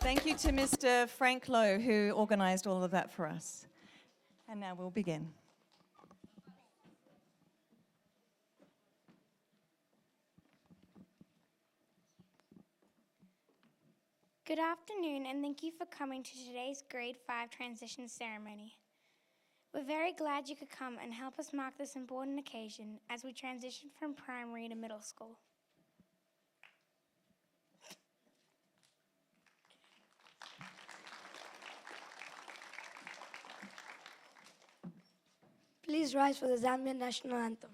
Thank you to Mr. Frank Lowe, who organised all of that for us. And now we'll begin. Good afternoon, and thank you for coming to today's Grade 5 transition ceremony. We're very glad you could come and help us mark this important occasion as we transition from primary to middle school. Please rise for the Zambian national anthem.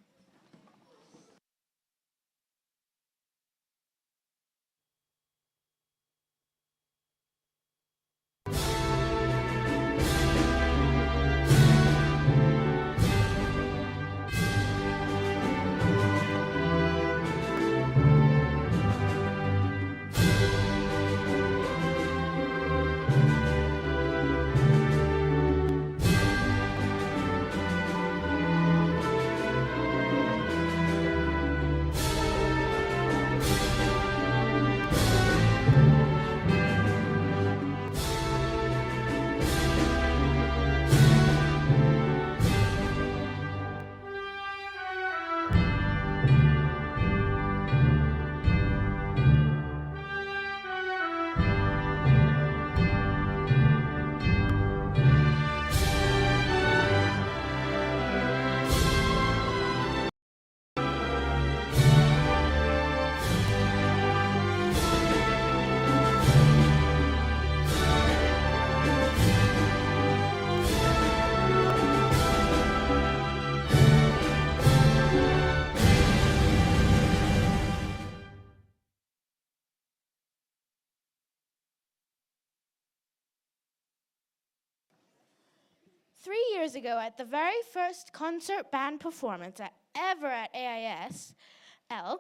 Years ago, at the very first concert band performance ever at AISL,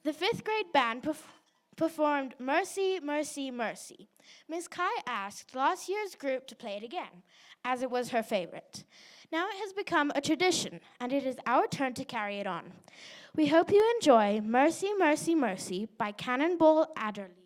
the 5th grade band performed Mercy, Mercy, Mercy. Ms. Kai asked last year's group to play it again, as it was her favorite. Now it has become a tradition, and it is our turn to carry it on. We hope you enjoy Mercy, Mercy, Mercy by Cannonball Adderley.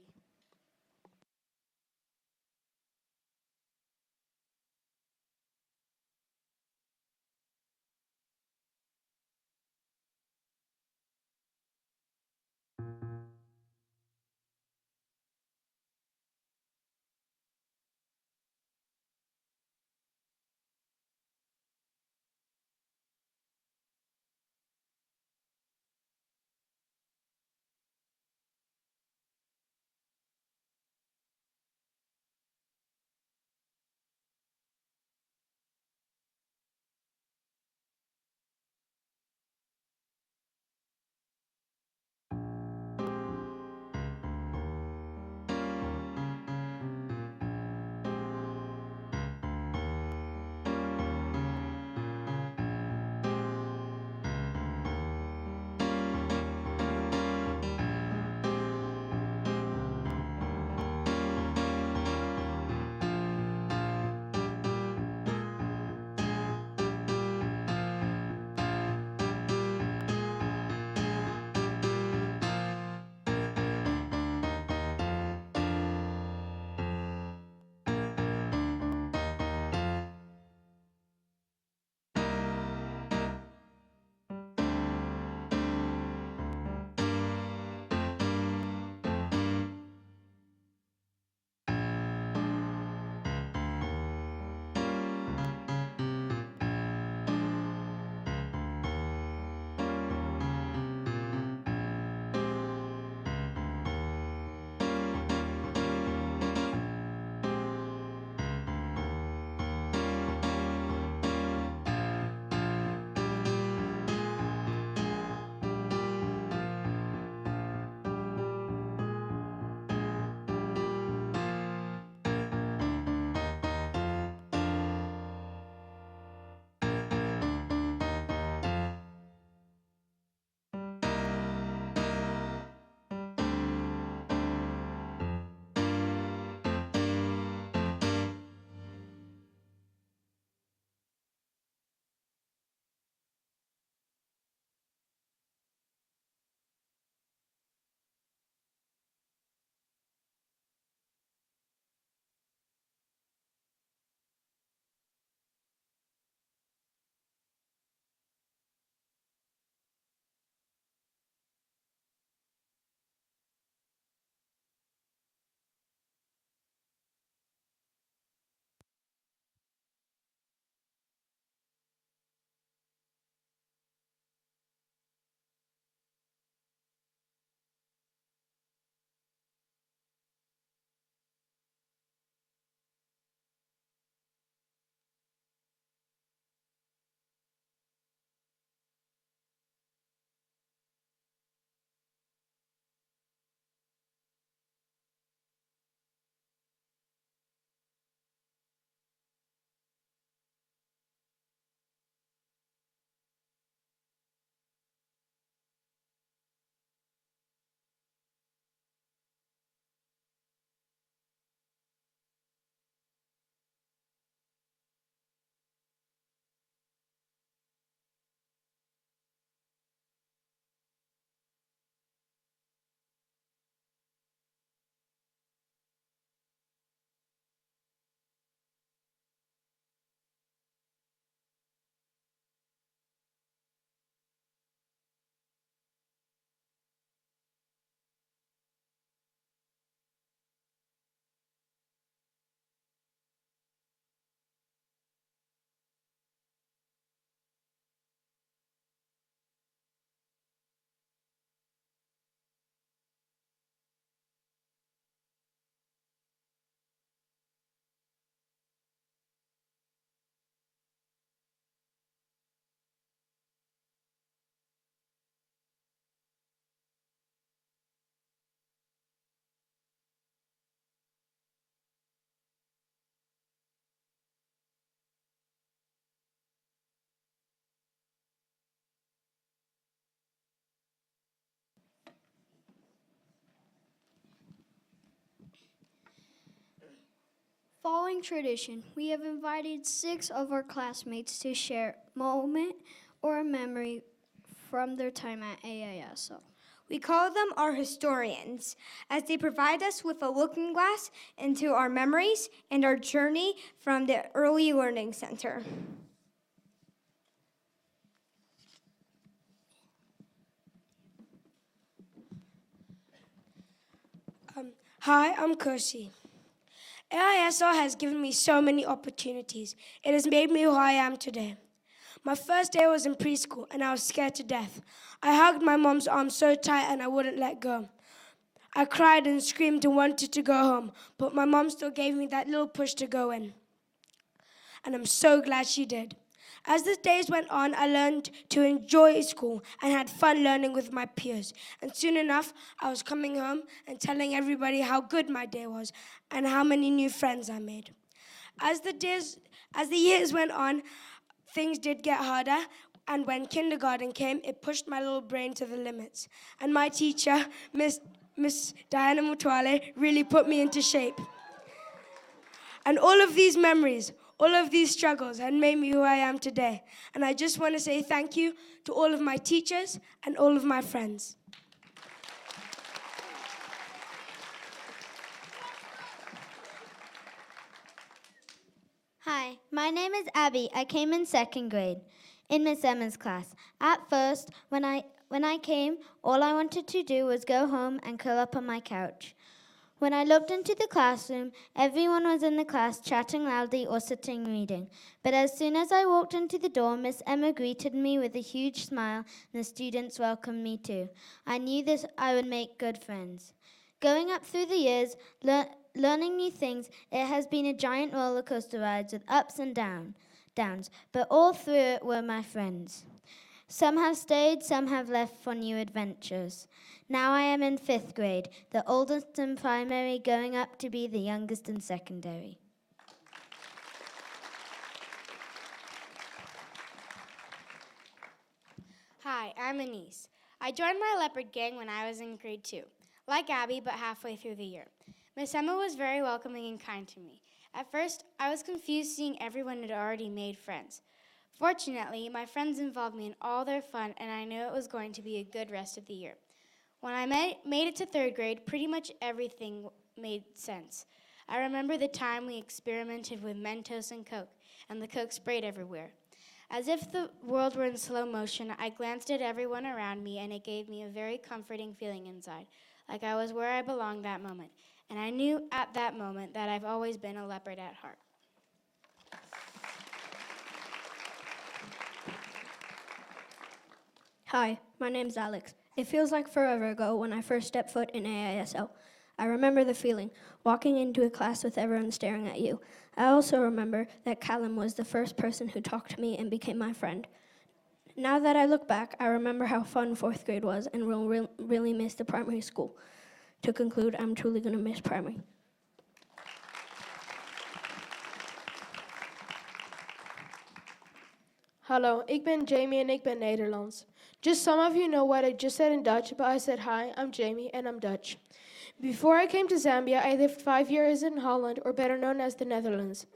Following tradition, we have invited 6 of our classmates to share a moment or a memory from their time at AISL. We call them our historians, as they provide us with a looking glass into our memories and our journey from the Early Learning Center. Hi, I'm Kirsty. AISL has given me so many opportunities. It has made me who I am today. My first day was in preschool, and I was scared to death. I hugged my mom's arm so tight, and I wouldn't let go. I cried and screamed and wanted to go home, but my mom still gave me that little push to go in. And I'm so glad she did. As the days went on, I learned to enjoy school and had fun learning with my peers. And soon enough, I was coming home and telling everybody how good my day was and how many new friends I made. As the years went on, things did get harder, and when kindergarten came, it pushed my little brain to the limits. And my teacher, Miss Diana Mutwale, really put me into shape. And all of these memories, all of these struggles had made me who I am today. And I just want to say thank you to all of my teachers and all of my friends. Hi, my name is Abby. I came in 2nd grade in Miss Emma's class. At first, when I came, all I wanted to do was go home and curl up on my couch. When I looked into the classroom, everyone was in the class chatting loudly or sitting reading. But as soon as I walked into the door, Miss Emma greeted me with a huge smile, and the students welcomed me too. I knew this I would make good friends. Going up through the years, learning new things, it has been a giant roller coaster ride with ups and downs, but all through it were my friends. Some have stayed, some have left for new adventures. Now I am in 5th grade, the oldest in primary, going up to be the youngest in secondary. Hi, I'm Anise. I joined my leopard gang when I was in grade 2, like Abby, but halfway through the year. Miss Emma was very welcoming and kind to me. At first, I was confused seeing everyone had already made friends. Fortunately, my friends involved me in all their fun, and I knew it was going to be a good rest of the year. When I made it to 3rd grade, pretty much everything made sense. I remember the time we experimented with Mentos and Coke, and the Coke sprayed everywhere. As if the world were in slow motion, I glanced at everyone around me, and it gave me a very comforting feeling inside, like I was where I belonged that moment. And I knew at that moment that I've always been a leopard at heart. Hi, my name's Alex. It feels like forever ago when I first stepped foot in AISL. I remember the feeling, walking into a class with everyone staring at you. I also remember that Callum was the first person who talked to me and became my friend. Now that I look back, I remember how fun 4th grade was and will really miss the primary school. To conclude, I'm truly going to miss primary. Hallo, ik ben Jamie en ik ben Nederlands. Just some of you know what I just said in Dutch, but I said hi, I'm Jamie and I'm Dutch. Before I came to Zambia, I lived 5 years in Holland, or better known as the Netherlands.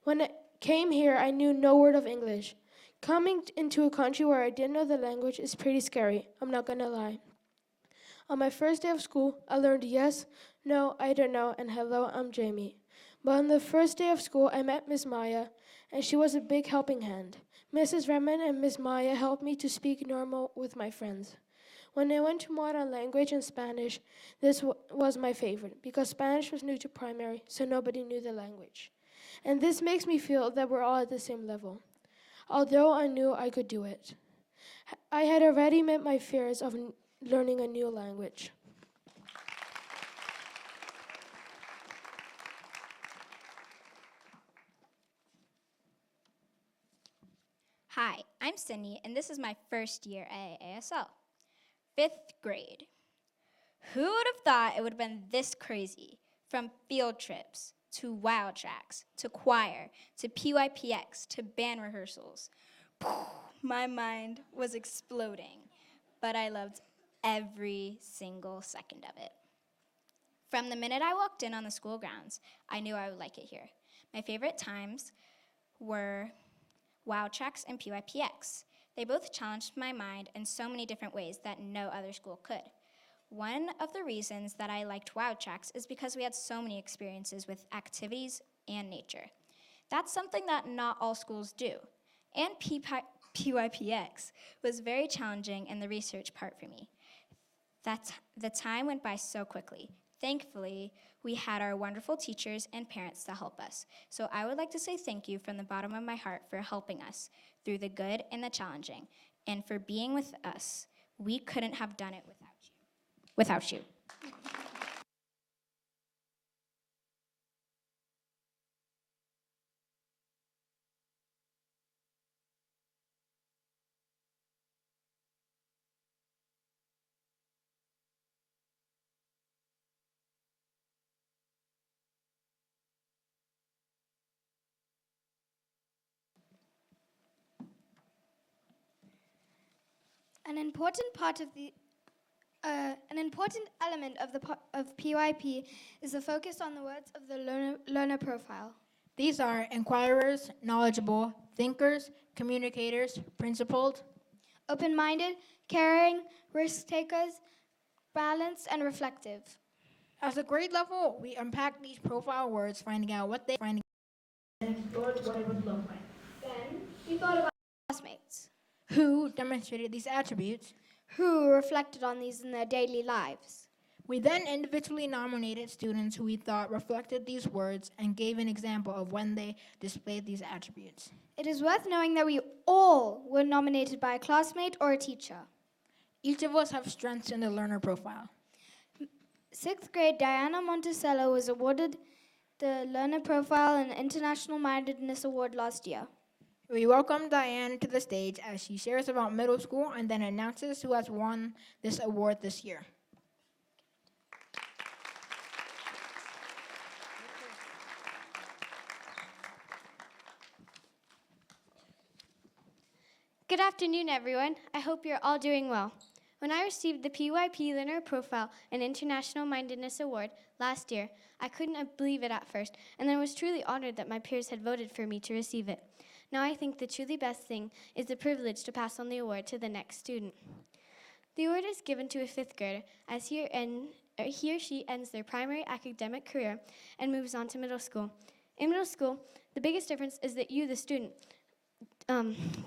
When I came here, I knew no word of English. Coming into a country where I didn't know the language is pretty scary, I'm not gonna lie. On my first day of school, I learned yes, no, I don't know, and hello, I'm Jamie. But on the first day of school, I met Miss Maya, and she was a big helping hand. Mrs. Redmond and Miss Maya helped me to speak normal with my friends. When I went to modern language and Spanish, this was my favorite, because Spanish was new to primary, so nobody knew the language. And this makes me feel that we're all at the same level, although I knew I could do it. I had already met my fears of learning a new language. Hi, I'm Cindy, and this is my first year at AISL. 5th grade. Who would have thought it would have been this crazy? From field trips, to wild tracks, to choir, to PYPX, to band rehearsals. My mind was exploding, but I loved every single second of it. From the minute I walked in on the school grounds, I knew I would like it here. My favorite times were Wow Tracks and PYPX. They both challenged my mind in so many different ways that no other school could. One of the reasons that I liked Wow Tracks is because we had so many experiences with activities and nature. That's something that not all schools do. And PYPX was very challenging in the research part for me. The time went by so quickly. Thankfully, we had our wonderful teachers and parents to help us. So I would like to say thank you from the bottom of my heart for helping us through the good and the challenging, and for being with us. We couldn't have done it without you. An important part of the an important element of PYP is the focus on the words of the learner profile. These are inquirers, knowledgeable, thinkers, communicators, principled, Open-minded, caring, risk-takers, balanced, and reflective. As a grade level, we unpack these profile words, finding out what they and explored what it would look like. Then we thought about classmates Who demonstrated these attributes? who reflected on these in their daily lives. We then individually nominated students who we thought reflected these words and gave an example of when they displayed these attributes. It is worth knowing that we all were nominated by a classmate or a teacher. Each of us have strengths in the learner profile. 6th grade Diana Monticello was awarded the Learner Profile and International Mindedness Award last year. We welcome Diane to the stage as she shares about middle school and then announces who has won this award this year. Good afternoon, everyone. I hope you're all doing well. When I received the PYP Learner Profile and International Mindedness Award last year, I couldn't believe it at first, and I was truly honored that my peers had voted for me to receive it. Now I think the truly best thing is the privilege to pass on the award to the next student. The award is given to a 5th grader as he or she ends their primary academic career and moves on to middle school. In middle school, the biggest difference is that you, the student,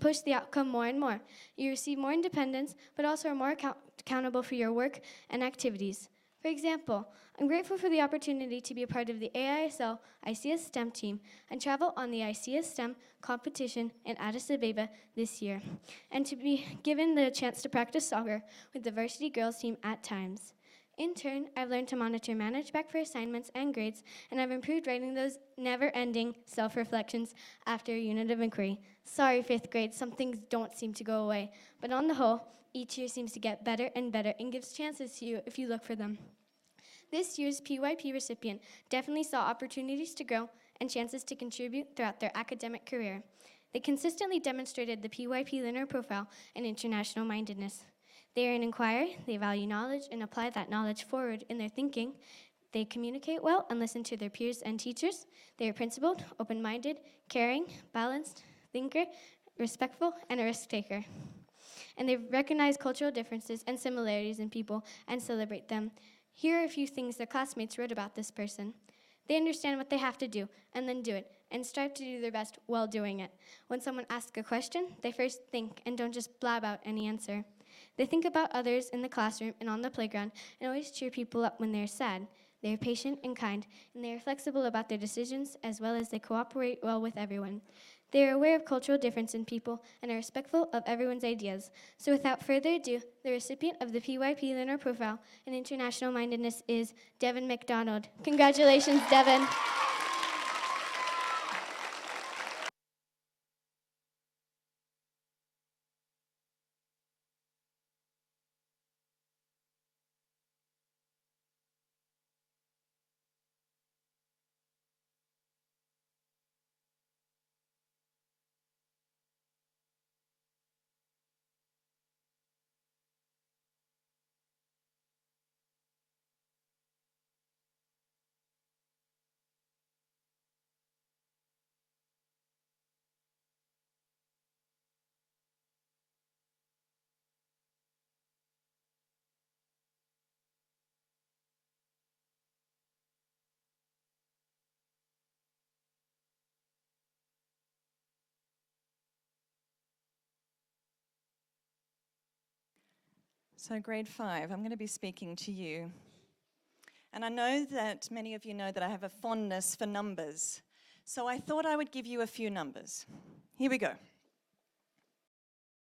push the outcome more and more. You receive more independence, but also are more accountable for your work and activities. For example, I'm grateful for the opportunity to be a part of the AISL ICS STEM team and travel on the ICS STEM competition in Addis Ababa this year, and to be given the chance to practice soccer with the varsity girls team at times. In turn, I've learned to monitor manage back for assignments and grades, and I've improved writing those never-ending self-reflections after a unit of inquiry. Sorry, 5th grade, some things don't seem to go away, but on the whole, each year seems to get better and better and gives chances to you if you look for them. This year's PYP recipient definitely saw opportunities to grow and chances to contribute throughout their academic career. They consistently demonstrated the PYP learner profile and international mindedness. They are an inquirer, they value knowledge and apply that knowledge forward in their thinking. They communicate well and listen to their peers and teachers. They are principled, open-minded, caring, balanced, thinker, respectful, and a risk taker. And they recognize cultural differences and similarities in people and celebrate them. Here are a few things their classmates wrote about this person. They understand what they have to do and then do it and strive to do their best while doing it. When someone asks a question, they first think and don't just blab out any answer. They think about others in the classroom and on the playground and always cheer people up when they're sad. They are patient and kind, and they are flexible about their decisions as well as they cooperate well with everyone. They are aware of cultural difference in people and are respectful of everyone's ideas. So without further ado, the recipient of the PYP Learner Profile and International Mindedness is Devin McDonald. Congratulations, Devin. So grade 5, I'm going to be speaking to you. And I know that many of you know that I have a fondness for numbers. So I thought I would give you a few numbers. Here we go.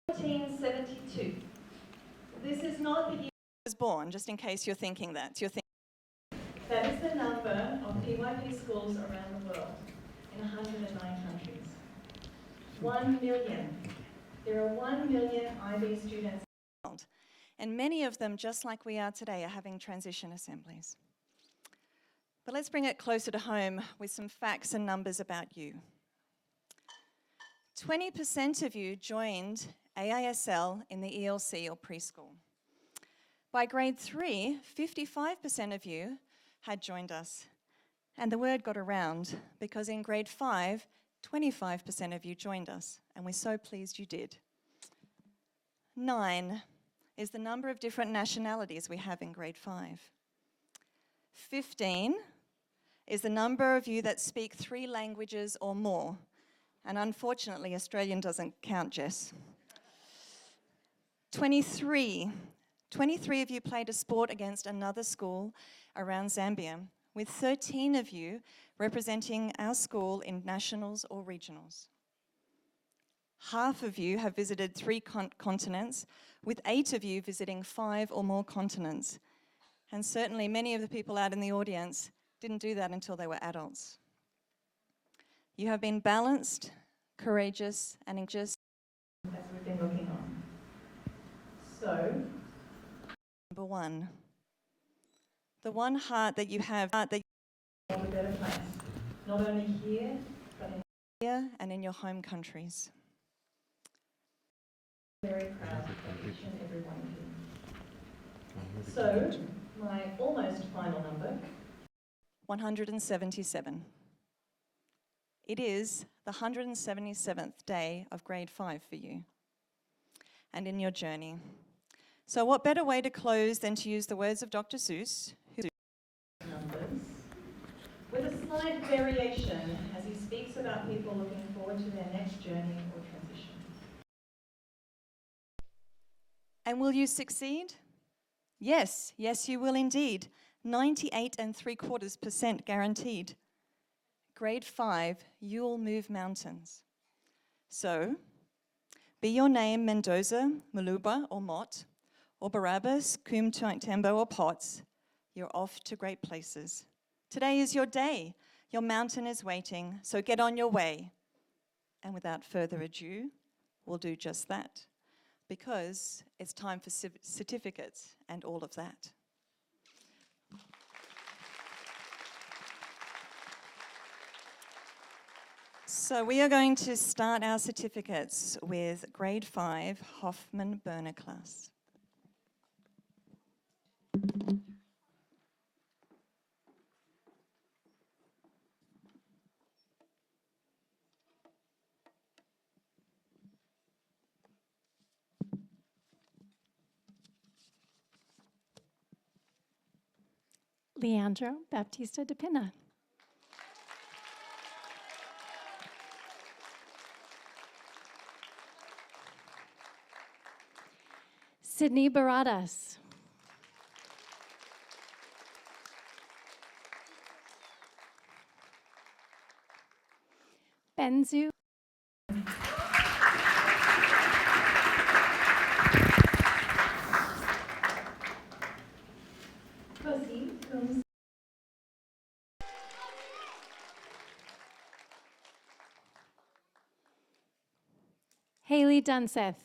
1472. This is not the year I was born, just in case you're thinking that. That is the number of PYP schools around the world in 109 countries. 1 million. There are 1 million IB students in the world. And many of them, just like we are today, are having transition assemblies. But let's bring it closer to home with some facts and numbers about you. 20% of you joined AISL in the ELC or preschool. By grade 3, 55% of you had joined us. And the word got around because in grade 5, 25% of you joined us, and we're so pleased you did. 9 is the number of different nationalities we have in grade 5. 15 is the number of you that speak 3 languages or more. And unfortunately, Australian doesn't count, Jess. 23 of you played a sport against another school around Zambia, with 13 of you representing our school in nationals or regionals. Half of you have visited 3 continents, with 8 of you visiting 5 or more continents. And certainly many of the people out in the audience didn't do that until they were adults. You have been balanced, courageous, and anxious as we've been looking on. So, number 1, the one heart that you have that you make a better place, not only here, but in here and in your home countries. I'm very proud of each and every one of you. So, my almost final number, 177. It is the 177th day of grade 5 for you and in your journey. So what better way to close than to use the words of Dr. Seuss, who numbers, with a slight variation as he speaks about people looking forward to their next journey or transition. And will you succeed? Yes, yes you will indeed. 98.75% guaranteed. Grade 5, you'll move mountains. So, be your name Mendoza, Maluba or Mott, or Barabbas, Tembo or Potts, you're off to great places. Today is your day. Your mountain is waiting, so get on your way. And without further ado, we'll do just that, because it's time for certificates and all of that. So we are going to start our certificates with grade 5 Hoffman-Berner class. Leandro Baptista de Pina. Sydney Baradas. Benzu. Haley Dunseth.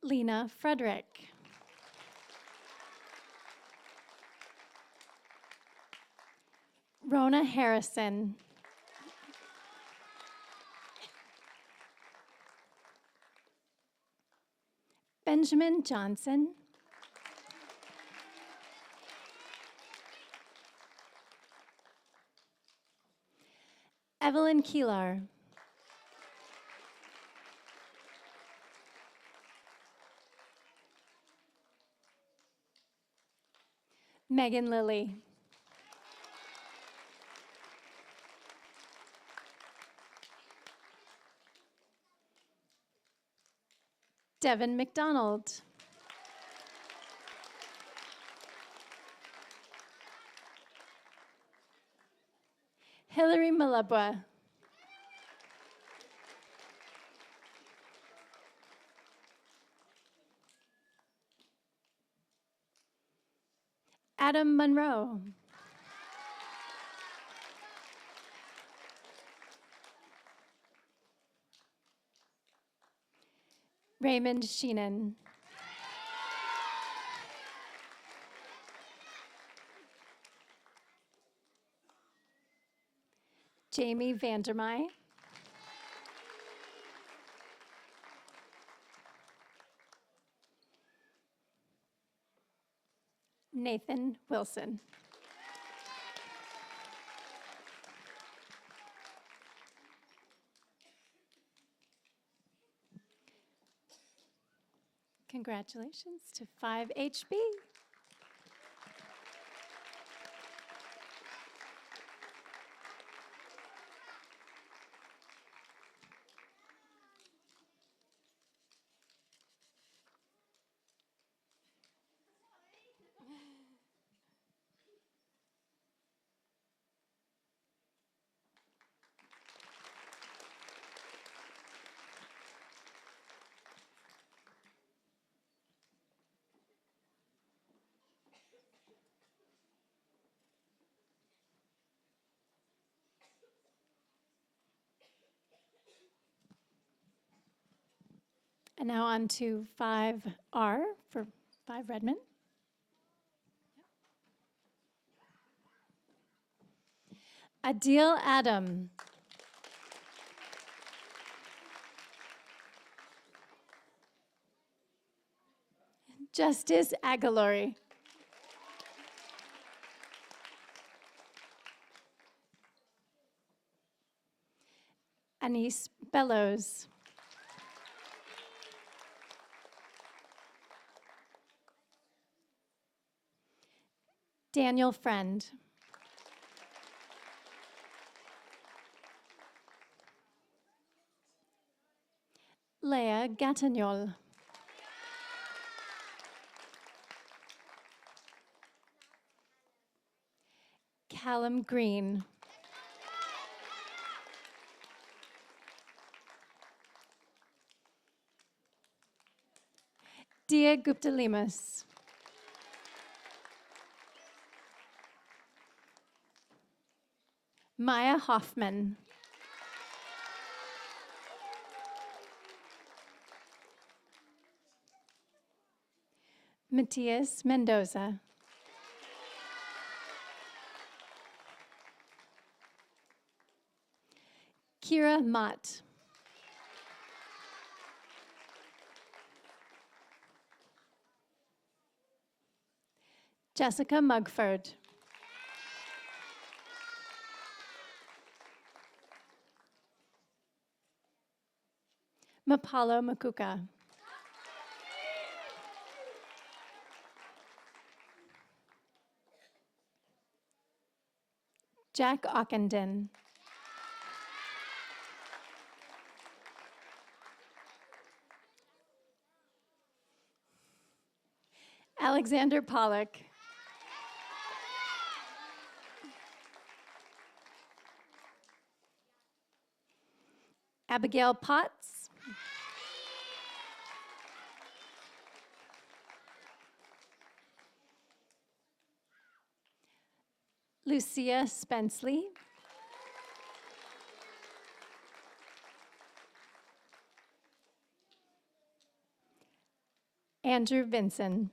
Lena Frederick. Rona Harrison. Benjamin Johnson. Evelyn Keelar. Megan Lilly. Devin McDonald. Hillary Malabwa. Adam Monroe. Raymond Sheenan. Jamie Vandermeer. Nathan Wilson. Congratulations to 5HB. And now on to 5R for 5 Redmond. Adil Adam. Justice Aguilari. Anise Bellows. Daniel Friend. Leah Gatignol. Callum Green. Dia Gupta Limas. Maya Hoffman. Matias Mendoza. Kira Mott. Jessica Mugford. Mapalo Makuka. Jack Ockenden. Alexander Pollock. Abigail Potts. Lucia Spenceley. Andrew Vinson.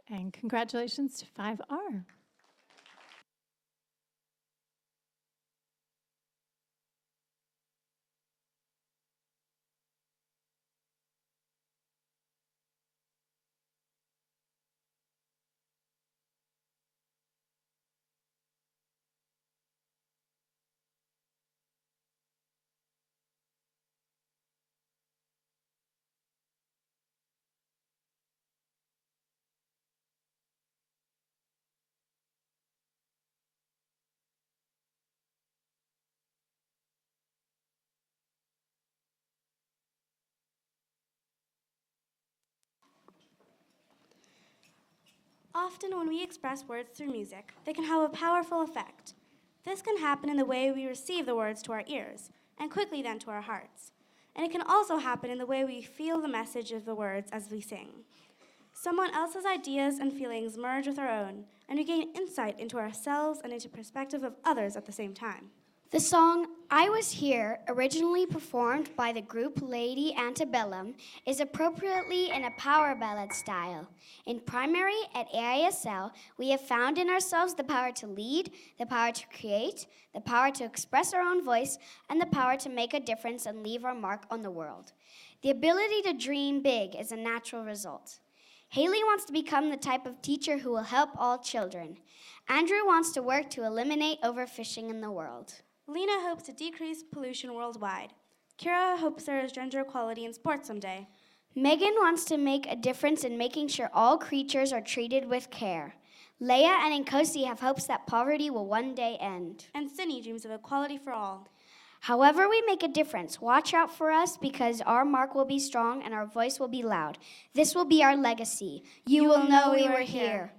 And congratulations to 5R. Often, when we express words through music, they can have a powerful effect. This can happen in the way we receive the words to our ears, and quickly then to our hearts. And it can also happen in the way we feel the message of the words as we sing. Someone else's ideas and feelings merge with our own, and we gain insight into ourselves and into perspective of others at the same time. The song I Was Here, originally performed by the group Lady Antebellum, is appropriately in a power ballad style. In primary at AISL, we have found in ourselves the power to lead, the power to create, the power to express our own voice, and the power to make a difference and leave our mark on the world. The ability to dream big is a natural result. Haley wants to become the type of teacher who will help all children. Andrew wants to work to eliminate overfishing in the world. Lena hopes to decrease pollution worldwide. Kira hopes there is gender equality in sports someday. Megan wants to make a difference in making sure all creatures are treated with care. Leia and Nkosi have hopes that poverty will one day end. And Cindy dreams of equality for all. However we make a difference, watch out for us because our mark will be strong and our voice will be loud. This will be our legacy. You will know we were here.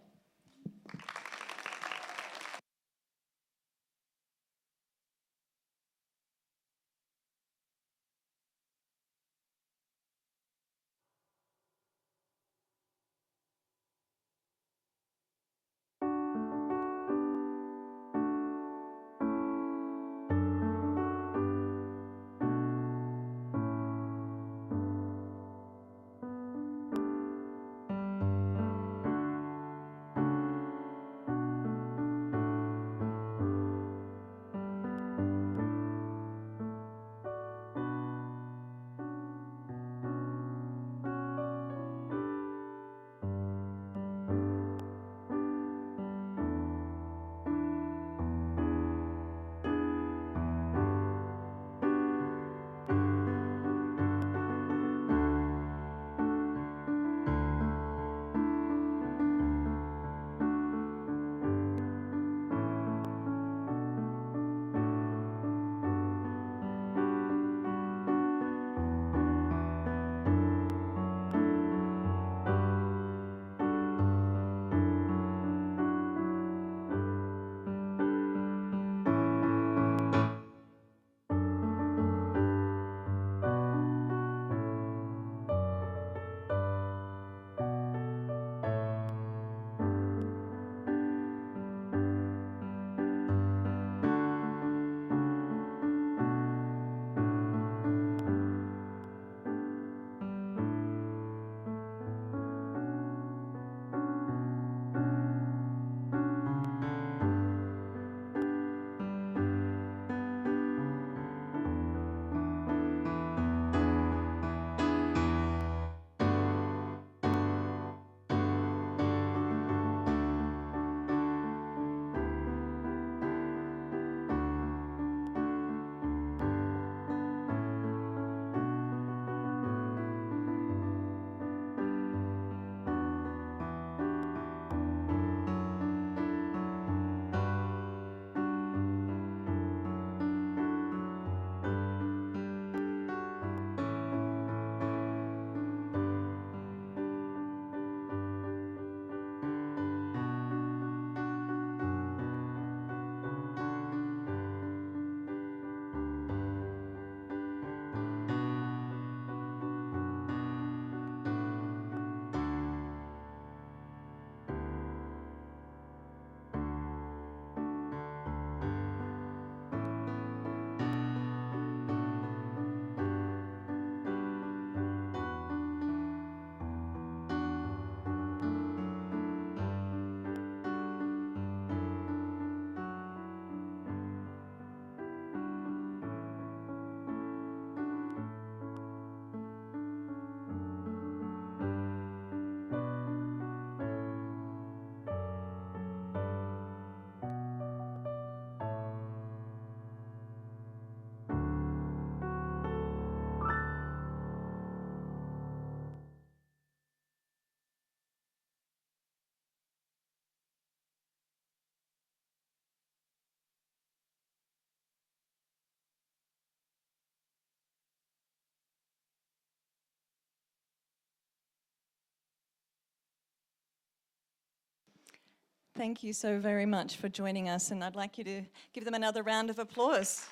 Thank you so very much for joining us, and I'd like you to give them another round of applause.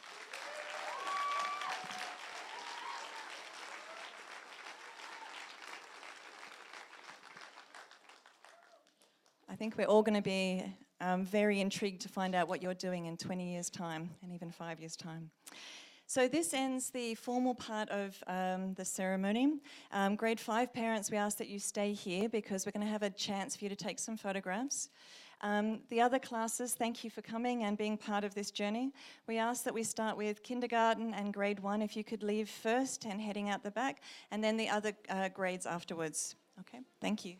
I think we're all going to be very intrigued to find out what you're doing in 20 years' time and even 5 years' time. So this ends the formal part of the ceremony. Grade 5 parents, we ask that you stay here because we're going to have a chance for you to take some photographs. The other classes, thank you for coming and being part of this journey. We ask that we start with kindergarten and grade 1, if you could leave first and heading out the back, and then the other grades afterwards. Okay, thank you.